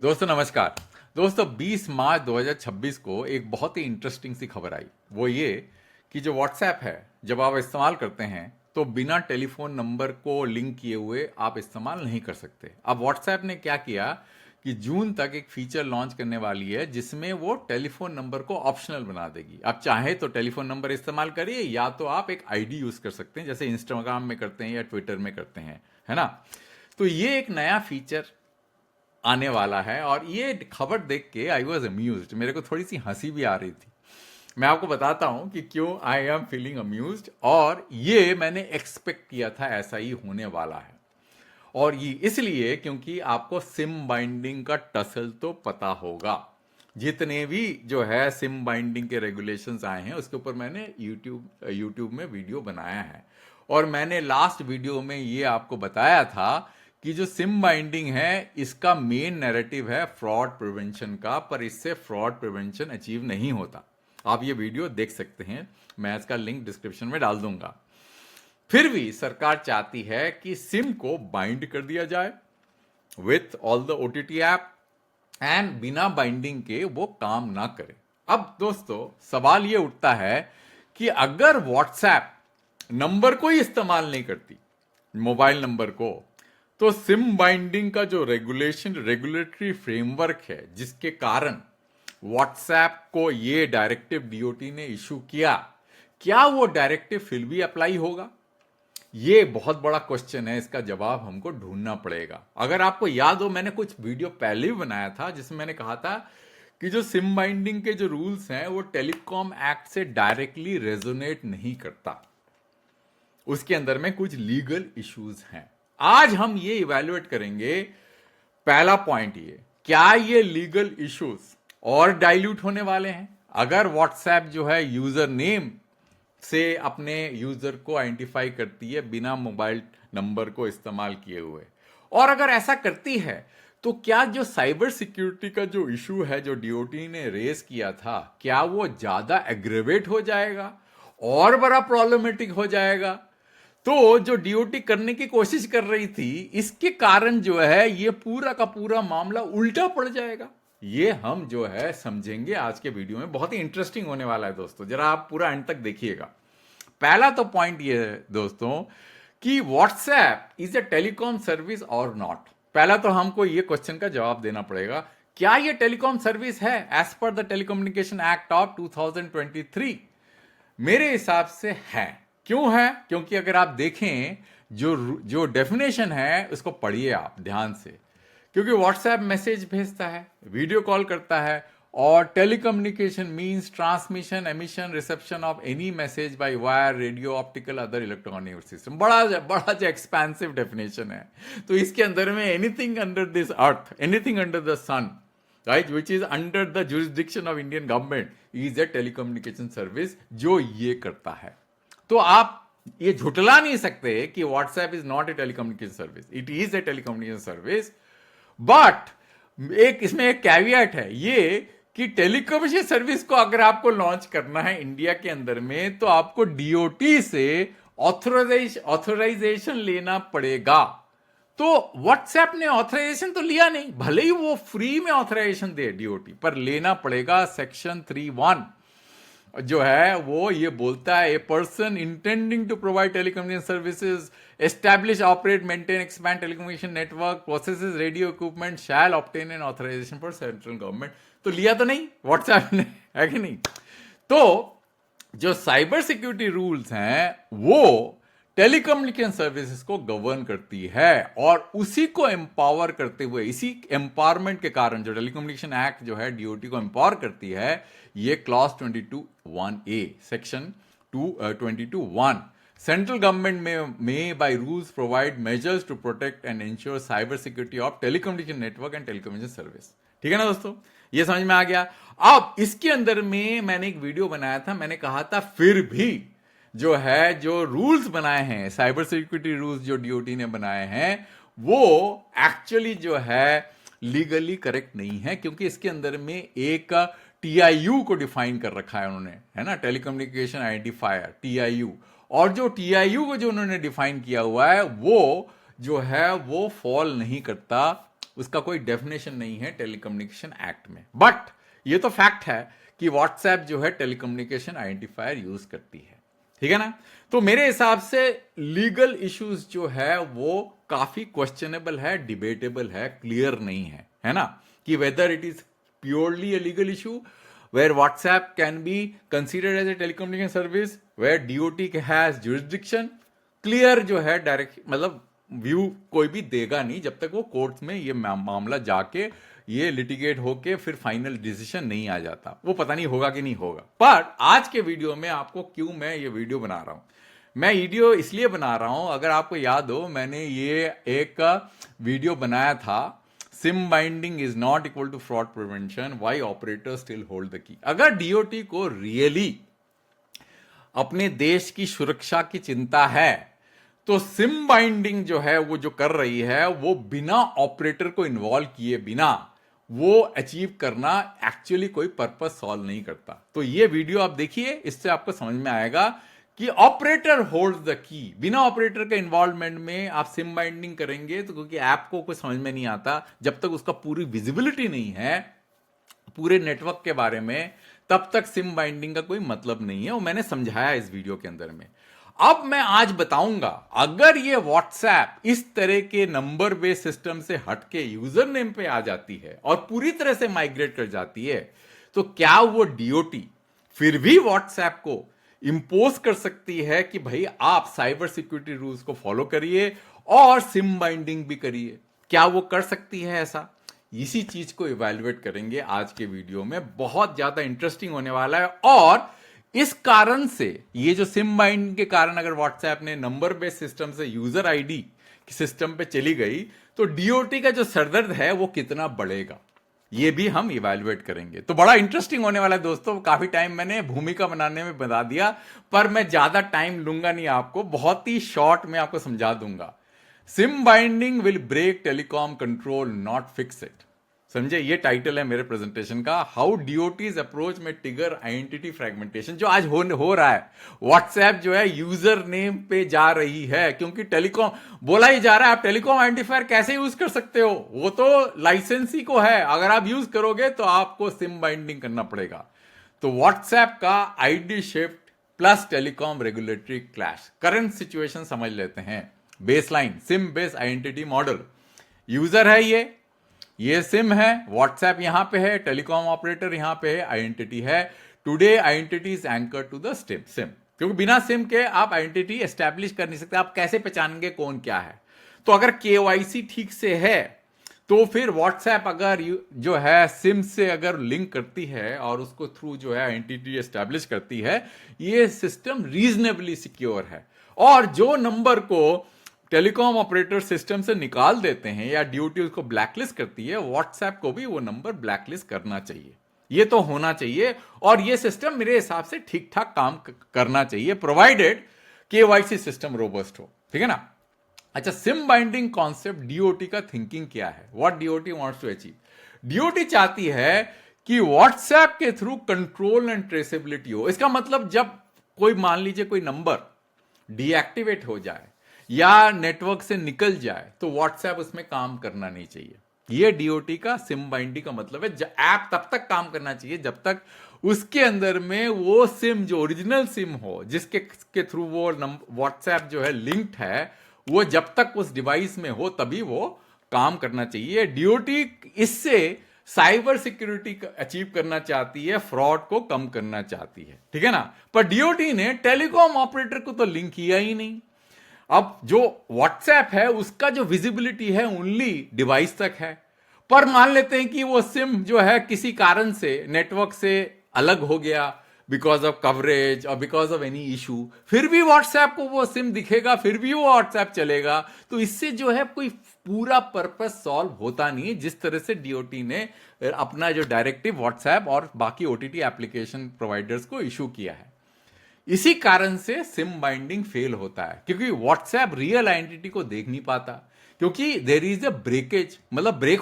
दोस्तों नमस्कार। दोस्तों 20 मार्च 2026 को एक बहुत ही इंटरेस्टिंग सी खबर आई। वो ये कि जो व्हाट्सएप है, जब आप इस्तेमाल करते हैं तो बिना टेलीफोन नंबर को लिंक किए हुए आप इस्तेमाल नहीं कर सकते। अब व्हाट्सएप ने क्या किया कि जून तक एक फीचर लॉन्च करने वाली है जिसमें वो टेलीफोन नंबर को ऑप्शनल बना देगी। आप चाहे तो टेलीफोन नंबर इस्तेमाल करिए या तो आप एक आईडी यूज कर सकते हैं, जैसे इंस्टाग्राम में करते हैं या ट्विटर में करते हैं, है ना। तो ये एक नया फीचर आने वाला है और ये खबर देख के आई वॉज अम्यूज, मेरे को थोड़ी सी हंसी भी आ रही थी। मैं आपको बताता हूं कि क्यों आई एम फीलिंग अम्यूज, और ये मैंने एक्सपेक्ट किया था ऐसा ही होने वाला है। और ये इसलिए क्योंकि आपको सिम बाइंडिंग का टसल तो पता होगा। जितने भी जो है सिम बाइंडिंग के रेगुलेशंस आए हैं उसके ऊपर मैंने यूट्यूब में वीडियो बनाया है। और मैंने लास्ट वीडियो में ये आपको बताया था कि जो सिम बाइंडिंग है इसका मेन नैरेटिव है फ्रॉड प्रिवेंशन का, पर इससे फ्रॉड प्रिवेंशन अचीव नहीं होता। आप ये वीडियो देख सकते हैं, मैं इसका लिंक डिस्क्रिप्शन में डाल दूंगा। फिर भी सरकार चाहती है कि सिम को बाइंड कर दिया जाए with all the OTT app, and बिना बाइंडिंग के वो काम ना करे। अब दोस्तों सवाल ये उठता है कि अगर व्हाट्सएप नंबर को ही इस्तेमाल नहीं करती, मोबाइल नंबर को, तो सिम बाइंडिंग का जो रेगुलेटरी फ्रेमवर्क है जिसके कारण व्हाट्सएप को ये डायरेक्टिव डीओटी ने इशू किया, क्या वो डायरेक्टिव फिर भी अप्लाई होगा? ये बहुत बड़ा क्वेश्चन है, इसका जवाब हमको ढूंढना पड़ेगा। अगर आपको याद हो, मैंने कुछ वीडियो पहले भी बनाया था जिसमें मैंने कहा था कि जो सिम बाइंडिंग के जो रूल्स हैं वो टेलीकॉम एक्ट से डायरेक्टली रेजोनेट नहीं करता, उसके अंदर में कुछ लीगल इश्यूज हैं। आज हम ये इवैल्यूएट करेंगे। पहला पॉइंट ये, क्या ये लीगल इश्यूज और डाइल्यूट होने वाले हैं अगर व्हाट्सएप जो है यूजर नेम से अपने यूजर को आइडेंटिफाई करती है बिना मोबाइल नंबर को इस्तेमाल किए हुए? और अगर ऐसा करती है तो क्या जो साइबर सिक्योरिटी का जो इशू है जो डीओटी ने रेज किया था, क्या वो ज्यादा एग्रेवेट हो जाएगा और बड़ा प्रॉब्लमेटिक हो जाएगा? तो जो डीओटी करने की कोशिश कर रही थी, इसके कारण जो है ये पूरा का पूरा मामला उल्टा पड़ जाएगा। ये हम जो है समझेंगे आज के वीडियो में। बहुत ही इंटरेस्टिंग होने वाला है दोस्तों, जरा आप पूरा एंड तक देखिएगा। पहला तो पॉइंट ये है दोस्तों कि WhatsApp is a telecom service और नॉट। पहला तो हमको ये क्वेश्चन का जवाब देना पड़ेगा, क्या ये टेलीकॉम सर्विस है as per the telecommunication act of 2023? मेरे हिसाब से है। क्यों है? क्योंकि अगर आप देखें जो जो डेफिनेशन है उसको पढ़िए आप ध्यान से। क्योंकि व्हाट्सएप मैसेज भेजता है, वीडियो कॉल करता है, और telecommunication means transmission, emission, reception of any message by wire, radio, optical, other electronic system. बड़ा जो एक्सपेंसिव डेफिनेशन है। तो इसके अंदर में anything under this earth, anything under the sun, right, which is under the jurisdiction of Indian government is a telecommunication service, जो ये करता है। तो आप ये झुटला नहीं सकते कि WhatsApp is not a telecommunication service, it is a telecommunication service. But एक इसमें एक कैविएट है ये कि टेलीकम्युनिकेशन सर्विस को अगर आपको लॉन्च करना है इंडिया के अंदर में तो आपको डीओटी से ऑथराइजेशन लेना पड़ेगा। तो व्हाट्सएप ने ऑथराइजेशन तो लिया नहीं, भले ही वो फ्री में ऑथराइजेशन दे डीओटी, पर लेना पड़ेगा। सेक्शन 3(1) जो है वो ये बोलता है, a person intending to provide telecommunication services, establish, operate, maintain, expand telecommunication network, processes radio equipment shall obtain an authorization for central government. तो लिया तो नहीं व्हाट्सएप ने, है कि नहीं? तो जो साइबर सिक्योरिटी रूल्स हैं वो टेलीकम्युनिकेशन सर्विसेज को गवर्न करती है, और उसी को एम्पावर करते हुए, इसी एम्पावरमेंट के कारण जो टेलीकम्युनिकेशन एक्ट जो है डीओटी को एम्पावर करती है, ये clause 22(1)(a) section 22(1) central government में by rules provide measures to protect and ensure cyber security of telecommunication network and telecommunication service. ठीक है ना दोस्तों, ये समझ में आ गया। अब इसके अंदर में मैंने एक वीडियो बनाया था, मैंने कहा था फिर भी जो है जो रूल्स बनाए हैं, साइबर सिक्योरिटी रूल्स जो डीओटी ने बनाए हैं, वो एक्चुअली जो है लीगली करेक्ट नहीं है, क्योंकि इसके अंदर में एक टीआईयू को डिफाइन कर रखा है उन्होंने, है ना, टेलीकम्युनिकेशन आइडेंटिफायर, टीआईयू। और जो टीआईयू को जो उन्होंने डिफाइन किया हुआ है वो जो है वो फॉल नहीं करता उसका कोई डेफिनेशन नहीं है टेलीकम्युनिकेशन एक्ट में। बट ये तो फैक्ट है कि व्हाट्सएप जो है टेलीकम्युनिकेशन आइडेंटिफायर यूज करती है, ठीक है ना। तो मेरे हिसाब से लीगल इश्यूज जो है वो काफी क्वेश्चनेबल है, डिबेटेबल है, क्लियर नहीं है ना, कि whether it is purely a legal issue where WhatsApp can be considered as a telecommunication service, where DOT has jurisdiction, clear जो है डायरेक्ट मतलब व्यू कोई भी देगा नहीं जब तक वो कोर्ट में ये मामला जाके ये लिटिगेट होके फिर फाइनल डिसीजन नहीं आ जाता। वो पता नहीं होगा कि नहीं होगा। पर आज के वीडियो में आपको क्यों मैं ये वीडियो बना रहा हूं, मैं वीडियो इसलिए बना रहा हूं, अगर आपको याद हो मैंने ये एक वीडियो बनाया था, sim binding is not equal to fraud prevention, why operator still hold the key. अगर डीओटी को रियली अपने देश की सुरक्षा की चिंता है तो सिम बाइंडिंग जो है वो जो कर रही है वो बिना ऑपरेटर को इन्वॉल्व किए बिना वो अचीव करना एक्चुअली कोई पर्पस सॉल्व नहीं करता। तो ये वीडियो आप देखिए, इससे आपको समझ में आएगा कि ऑपरेटर होल्ड द की। बिना ऑपरेटर के इन्वॉल्वमेंट में आप सिम बाइंडिंग करेंगे तो क्योंकि ऐप को कोई समझ में नहीं आता, जब तक उसका पूरी विजिबिलिटी नहीं है पूरे नेटवर्क के बारे में, तब तक सिम बाइंडिंग का कोई मतलब नहीं है। वो मैंने समझाया इस वीडियो के अंदर में। अब मैं आज बताऊंगा, अगर ये व्हाट्सएप इस तरह के नंबर बेस्ड सिस्टम से हटके यूजर नेम पे आ जाती है और पूरी तरह से माइग्रेट कर जाती है, तो क्या वो डीओटी फिर भी व्हाट्सएप को इंपोज कर सकती है कि भाई आप साइबर सिक्योरिटी रूल्स को फॉलो करिए और सिम बाइंडिंग भी करिए? क्या वो कर सकती है ऐसा? इसी चीज को इवैल्यूएट करेंगे आज के वीडियो में। बहुत ज्यादा इंटरेस्टिंग होने वाला है। और इस कारण से, ये जो सिम बाइंडिंग के कारण अगर व्हाट्सएप ने नंबर बेस्ड सिस्टम से यूजर आईडी सिस्टम पे चली गई तो डीओटी का जो सरदर्द है वो कितना बढ़ेगा, ये भी हम इवैल्यूएट करेंगे। तो बड़ा इंटरेस्टिंग होने वाला है दोस्तों। काफी टाइम मैंने भूमिका बनाने में बता दिया, पर मैं ज्यादा टाइम लूंगा नहीं, आपको बहुत ही शॉर्ट में आपको समझा दूंगा। Sim binding will break telecom control not fix it. समझे, ये टाइटल है मेरे प्रेजेंटेशन का, हाउ डीओटीज अप्रोच में टिगर आइडेंटिटी फ्रैगमेंटेशन। जो आज हो रहा है, व्हाट्सएप जो है यूजर नेम पे जा रही है, क्योंकि टेलीकॉम बोला ही जा रहा है, आप टेलीकॉम आइडेंटिफायर कैसे यूज कर सकते हो, वो तो लाइसेंसी को है, अगर आप यूज करोगे तो आपको सिम बाइंडिंग करना पड़ेगा। तो व्हाट्सएप का ID shift plus telecom regulatory clash, current situation समझ लेते हैं। Baseline SIM based identity model, user है ये सिम है, व्हाट्सएप यहां पे है, टेलीकॉम ऑपरेटर यहां पे है, आइडेंटिटी है। Today identity is anchor to the sim, क्योंकि बिना सिम के आप आइडेंटिटी एस्टैब्लिश कर नहीं सकते। आप कैसे पहचानेंगे कौन क्या है? तो अगर केवाईसी ठीक से है तो फिर व्हाट्सएप अगर जो है सिम से अगर लिंक करती है और उसको थ्रू जो है आइडेंटिटी एस्टैब्लिश करती है, ये सिस्टम रीजनेबली सिक्योर है। और जो नंबर को टेलीकॉम ऑपरेटर सिस्टम से निकाल देते हैं या ड्यूटी उसको ब्लैकलिस्ट करती है, व्हाट्सएप को भी वो नंबर ब्लैकलिस्ट करना चाहिए। ये तो होना चाहिए और ये सिस्टम मेरे हिसाब से ठीक ठाक काम करना चाहिए, प्रोवाइडेड केवाईसी सिस्टम रोबस्ट हो, ठीक है ना। अच्छा, सिम बाइंडिंग कॉन्सेप्ट, डीओटी का थिंकिंग क्या है, what DoT wants to achieve? DoT चाहती है कि व्हाट्सएप के थ्रू कंट्रोल एंड ट्रेसेबिलिटी हो। इसका मतलब जब कोई मान लीजिए कोई नंबर डीएक्टिवेट हो जाए या नेटवर्क से निकल जाए तो व्हाट्सएप उसमें काम करना नहीं चाहिए। ये डीओटी का सिम बाइंडिंग का मतलब है। ऐप तब तक काम करना चाहिए जब तक उसके अंदर में वो सिम जो ओरिजिनल सिम हो, जिसके थ्रू वो व्हाट्सएप जो है लिंक्ड है, वो जब तक उस डिवाइस में हो तभी वो काम करना चाहिए। डीओटी इससे साइबर सिक्योरिटी अचीव करना चाहती है, फ्रॉड को कम करना चाहती है, ठीक है ना। पर डीओटी ने टेलीकॉम ऑपरेटर को तो लिंक किया ही नहीं। अब जो व्हाट्सएप है उसका जो विजिबिलिटी है ओनली डिवाइस तक है, पर मान लेते हैं कि वो सिम जो है किसी कारण से नेटवर्क से अलग हो गया, बिकॉज ऑफ कवरेज और बिकॉज ऑफ एनी इशू, फिर भी व्हाट्सएप को वो सिम दिखेगा, फिर भी वो व्हाट्सएप चलेगा। तो इससे जो है कोई पूरा पर्पस सॉल्व होता नहीं है, जिस तरह से डीओटी ने अपना जो डायरेक्टिव व्हाट्सएप और बाकी ओटीटी एप्लीकेशन प्रोवाइडर्स को इशू किया है। इसी कारण से सिम बाइंडिंग फेल होता है, क्योंकि व्हाट्सएप रियल आइडेंटिटी को देख नहीं पाता, क्योंकि देर इज अ ब्रेकेज, मतलब ब्रेक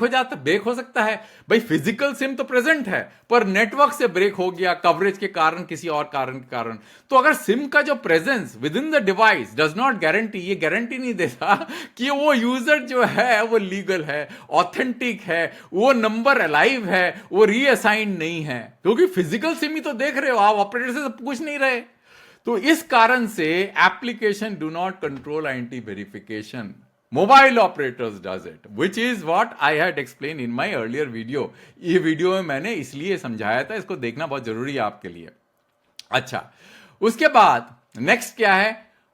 हो सकता है भाई। फिजिकल सिम तो प्रेजेंट है पर नेटवर्क से ब्रेक हो गया, कवरेज के कारण, किसी और कारण के कारण। तो अगर सिम का जो presence with in the device does not guarantee, ये गारंटी नहीं देता कि वो यूजर जो है वो लीगल है, ऑथेंटिक है, वो नंबर अलाइव है, वो रीअसाइन नहीं है, क्योंकि फिजिकल सिम ही तो देख रहे हो आप, ऑपरेटर से तो पूछ नहीं रहे। तो इस कारण से application do not control identity verification, mobile operators does it, which is what I had explain in my earlier video. ये वीडियो में मैंने इसलिए समझाया था, इसको देखना बहुत जरूरी है आपके लिए। अच्छा, उसके बाद नेक्स्ट क्या है,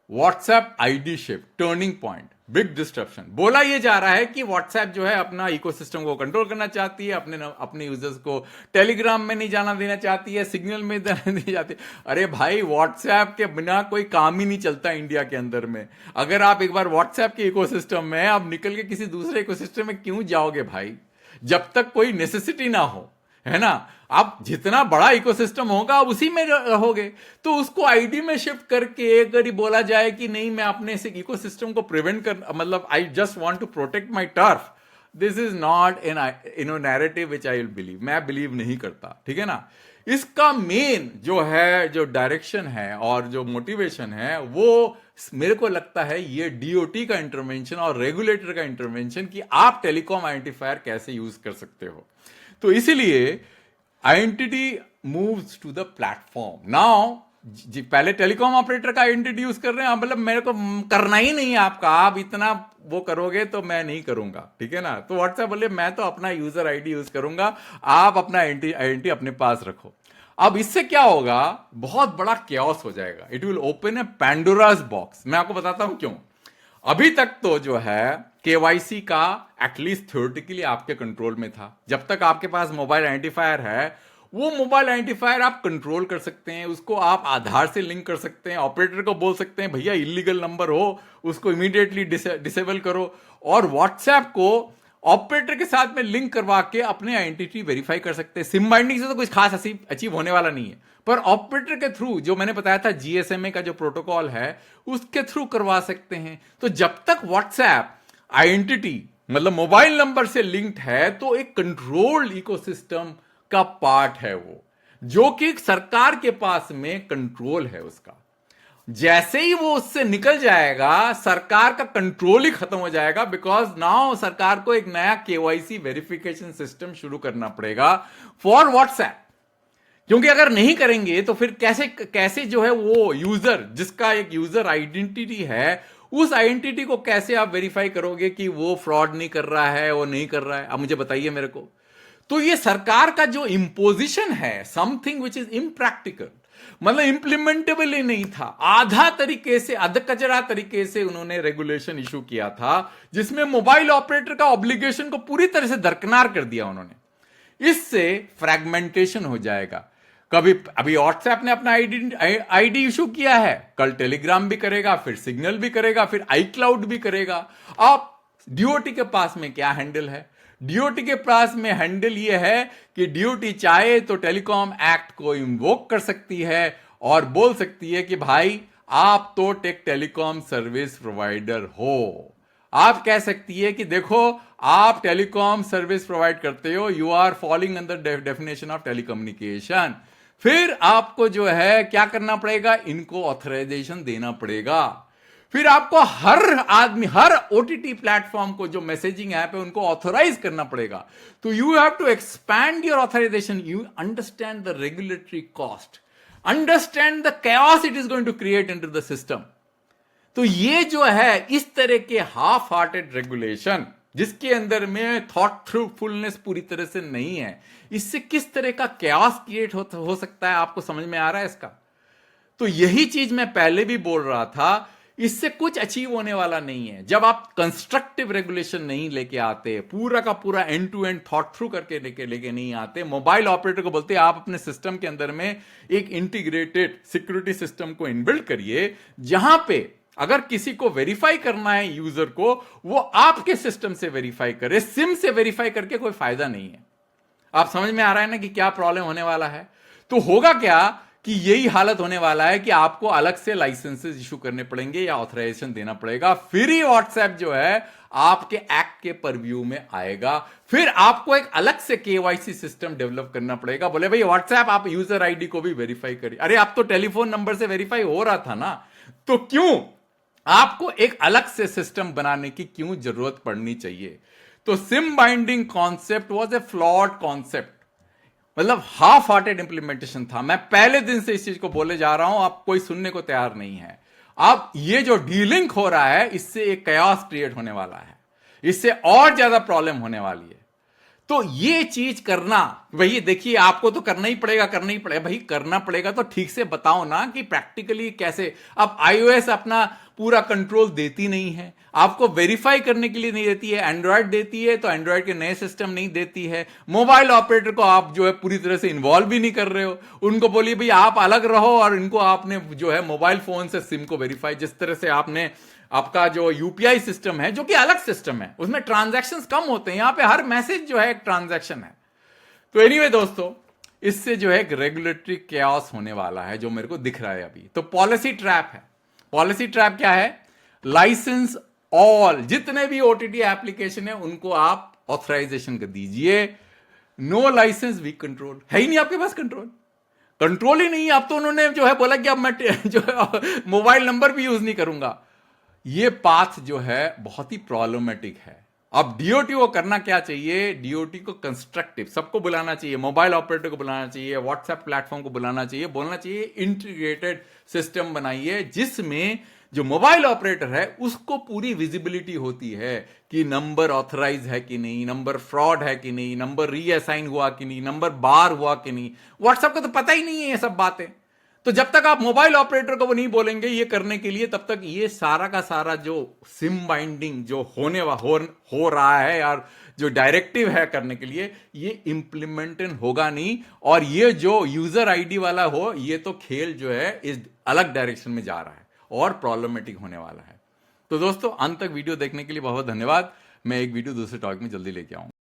WhatsApp ID shift, turning point, big disruption. बोला यह जा रहा है कि व्हाट्सएप जो है अपना इकोसिस्टम को कंट्रोल करना चाहती है, अपने यूजर्स को टेलीग्राम में नहीं जाना देना चाहती है, सिग्नल में जाना नहीं चाहती। अरे भाई, व्हाट्सएप के बिना कोई काम ही नहीं चलता इंडिया के अंदर में। अगर आप एक बार व्हाट्सएप के इकोसिस्टम में, आप निकल के किसी दूसरे इकोसिस्टम में क्यों जाओगे भाई, जब तक कोई नेसेसिटी ना हो, है ना। आप जितना बड़ा इकोसिस्टम होगा आप उसी में रहोगे। तो उसको आईडी में शिफ्ट करके अगर ये बोला जाए कि नहीं, मैं अपने से इकोसिस्टम को प्रिवेंट कर, मतलब I just want to protect my turf, this is not an narrative which I will believe, मैं बिलीव नहीं करता, ठीक है ना। इसका मेन जो है, जो डायरेक्शन है और जो मोटिवेशन है, वो मेरे को लगता है ये डीओटी का इंटरवेंशन और रेगुलेटर का इंटरवेंशन कि आप टेलीकॉम आइडेंटिफायर कैसे यूज कर सकते हो। तो इसीलिए identity moves to the platform now. पहले टेलीकॉम ऑपरेटर का आइडेंटिटी यूज कर रहे हैं, मतलब मेरे को करना ही नहीं है आपका, आप इतना वो करोगे तो मैं नहीं करूंगा, ठीक है ना। तो व्हाट्सएप बोले मैं तो अपना यूजर आईडी यूज करूंगा, आप अपना आइडेंटिटी अपने पास रखो। अब इससे क्या होगा, बहुत बड़ा कैओस हो जाएगा, it will open a Pandora's box. मैं आपको बताता हूं क्यों। अभी तक तो जो है केवाईसी का एटलीस्ट थ्योरेटिकली आपके कंट्रोल में था। जब तक आपके पास मोबाइल आइडेंटिफायर है, वो मोबाइल आइडेंटिफायर आप कंट्रोल कर सकते हैं, उसको आप आधार से लिंक कर सकते हैं, ऑपरेटर को बोल सकते हैं भैया इलीगल नंबर हो उसको इमीडिएटली डिसेबल करो, और व्हाट्सएप को ऑपरेटर के साथ में लिंक करवा के अपने आइडेंटिटी वेरीफाई कर सकते हैं। सिम बाइंडिंग से तो कुछ खास अचीव होने वाला नहीं है, पर ऑपरेटर के थ्रू, जो मैंने बताया था जीएसएमए का जो प्रोटोकॉल है, उसके थ्रू करवा सकते हैं। तो जब तक व्हाट्सएप आइडेंटिटी मतलब मोबाइल नंबर से लिंक्ड है, तो एक कंट्रोल्ड इकोसिस्टम का पार्ट है वो, जो कि सरकार के पास में कंट्रोल है उसका। जैसे ही वो उससे निकल जाएगा, सरकार का कंट्रोल ही खत्म हो जाएगा, बिकॉज नाउ सरकार को एक नया केवाईसी वेरिफिकेशन सिस्टम शुरू करना पड़ेगा फॉर व्हाट्सएप। क्योंकि अगर नहीं करेंगे तो फिर कैसे जो है वो यूजर, जिसका एक यूजर आइडेंटिटी है, उस आइडेंटिटी को कैसे आप वेरीफाई करोगे कि वो फ्रॉड नहीं कर रहा है, वो नहीं कर रहा है। अब मुझे बताइए मेरे को। तो ये सरकार का जो इंपोजिशन है, समथिंग विच इज इम्प्रैक्टिकल, मतलब इंप्लीमेंटेबल ही नहीं था, आधा तरीके से, अधकचरा तरीके से उन्होंने रेगुलेशन इशू किया था, जिसमें मोबाइल ऑपरेटर का ऑब्लिगेशन को पूरी तरह से दरकिनार कर दिया उन्होंने। इससे फ्रैगमेंटेशन हो जाएगा। कभी अभी व्हाट्सएप ने अपना आईडी इशू किया है, कल टेलीग्राम भी करेगा, फिर सिग्नल भी करेगा, फिर आईक्लाउड भी करेगा। अब डीओटी के पास में क्या हैंडल है? डीओटी के पास में हैंडल ये है कि डीओटी चाहे तो टेलीकॉम एक्ट को इन्वोक कर सकती है और बोल सकती है कि भाई आप तो टेलीकॉम सर्विस प्रोवाइडर हो। आप कह सकती है कि देखो आप टेलीकॉम सर्विस प्रोवाइड करते हो, you are falling under definition of telecommunication. फिर आपको जो है क्या करना पड़ेगा, इनको ऑथराइजेशन देना पड़ेगा। फिर आपको हर आदमी, हर ओटीटी प्लेटफॉर्म को जो मैसेजिंग ऐप है उनको ऑथराइज करना पड़ेगा। तो you have to expand your authorization, you understand the regulatory cost, understand the chaos it is going to create into the system. तो ये जो है इस तरह के हाफ हार्टेड रेगुलेशन, जिसके अंदर में थॉट थ्रूफुलनेस पूरी तरह से नहीं है, इससे किस तरह का chaos क्रिएट हो सकता है, आपको समझ में आ रहा है इसका? तो यही चीज मैं पहले भी बोल रहा था, इससे कुछ अचीव होने वाला नहीं है जब आप कंस्ट्रक्टिव रेगुलेशन नहीं लेके आते, पूरा का पूरा end to end thought through करके लेके नहीं आते। मोबाइल ऑपरेटर को बोलते हैं आप अपने सिस्टम के अंदर में एक इंटीग्रेटेड सिक्योरिटी सिस्टम को इनबिल्ड करिए, जहां पे अगर किसी को वेरीफाई करना है यूजर को, वो आपके सिस्टम से वेरीफाई करे, सिम से वेरीफाई करके कोई फायदा नहीं है। आप समझ में आ रहा है ना कि क्या प्रॉब्लम होने वाला है? तो होगा क्या कि यही हालत होने वाला है कि आपको अलग से लाइसेंसेस इशू करने पड़ेंगे या ऑथराइजेशन देना पड़ेगा, फिर ही व्हाट्सएप जो है आपके एक्ट के परव्यू में आएगा। फिर आपको एक अलग से केवाईसी सिस्टम डेवलप करना पड़ेगा। बोले भाई व्हाट्सएप आप यूजर आईडी को भी वेरीफाई करिए। अरे आप तो टेलीफोन नंबर से वेरीफाई हो रहा था ना, तो क्यों आपको एक अलग से सिस्टम बनाने की क्यों जरूरत पड़नी चाहिए? तो SIM binding concept was a flawed concept, मतलब हाफ हार्टेड इंप्लीमेंटेशन था। मैं पहले दिन से इस चीज को बोले जा रहा हूं, आप कोई सुनने को तैयार नहीं है। अब ये जो डीलिंक हो रहा है, इससे एक कयास क्रिएट होने वाला है, इससे और ज्यादा प्रॉब्लम होने वाली है। तो ये चीज करना, भाई देखिए आपको तो करना ही पड़ेगा, करना ही पड़ेगा भाई, करना पड़ेगा तो ठीक से बताओ ना कि प्रैक्टिकली कैसे। अब iOS अपना पूरा कंट्रोल देती नहीं है, आपको वेरीफाई करने के लिए नहीं देती है। एंड्रॉयड देती है तो एंड्रॉयड के नए सिस्टम नहीं देती है। मोबाइल ऑपरेटर को आप जो है पूरी तरह से इन्वॉल्व भी नहीं कर रहे हो। उनको बोलिए भाई आप अलग रहो, और इनको आपने जो है मोबाइल फोन से सिम को वेरीफाई, जिस तरह से आपने आपका जो यूपीआई सिस्टम है, जो कि अलग सिस्टम है, उसमें ट्रांजैक्शंस कम होते हैं, यहां पे हर मैसेज जो है एक ट्रांजैक्शन है। तो एनीवे दोस्तों, इससे जो है एक रेगुलेटरी कैओस होने वाला है, जो मेरे को दिख रहा है अभी। तो पॉलिसी ट्रैप है। पॉलिसी ट्रैप क्या है? लाइसेंस ऑल, जितने भी ओटीटी एप्लीकेशन है उनको आप ऑथराइजेशन कर दीजिए। नो लाइसेंस वी कंट्रोल, है ही नहीं आपके पास कंट्रोल, कंट्रोल ही नहीं। अब तो उन्होंने जो है बोला कि अब मैं जो है मोबाइल नंबर भी यूज नहीं करूंगा। ये पाथ जो है बहुत ही प्रॉब्लमेटिक है। अब डीओटी को करना क्या चाहिए? डीओटी को कंस्ट्रक्टिव, सबको बुलाना चाहिए, मोबाइल ऑपरेटर को बुलाना चाहिए, व्हाट्सएप प्लेटफॉर्म को बुलाना चाहिए, बोलना चाहिए इंटीग्रेटेड सिस्टम बनाइए, जिसमें जो मोबाइल ऑपरेटर है उसको पूरी विजिबिलिटी होती है कि नंबर ऑथराइज है कि नहीं, नंबर फ्रॉड है कि नहीं, नंबर रीअसाइन हुआ कि नहीं, नंबर बार हुआ कि नहीं। व्हाट्सएप को तो पता ही नहीं है ये सब बातें। तो जब तक आप मोबाइल ऑपरेटर को वो नहीं बोलेंगे ये करने के लिए, तब तक ये सारा का सारा जो सिम बाइंडिंग जो हो रहा है, और जो डायरेक्टिव है करने के लिए, ये इंप्लीमेंटेड होगा नहीं। और ये जो यूजर आईडी वाला हो, ये तो खेल जो है इस अलग डायरेक्शन में जा रहा है और प्रॉब्लमेटिक होने वाला है। तो दोस्तों, अंत तक वीडियो देखने के लिए बहुत धन्यवाद। मैं एक वीडियो दूसरे टॉपिक में जल्दी लेके आऊंगा।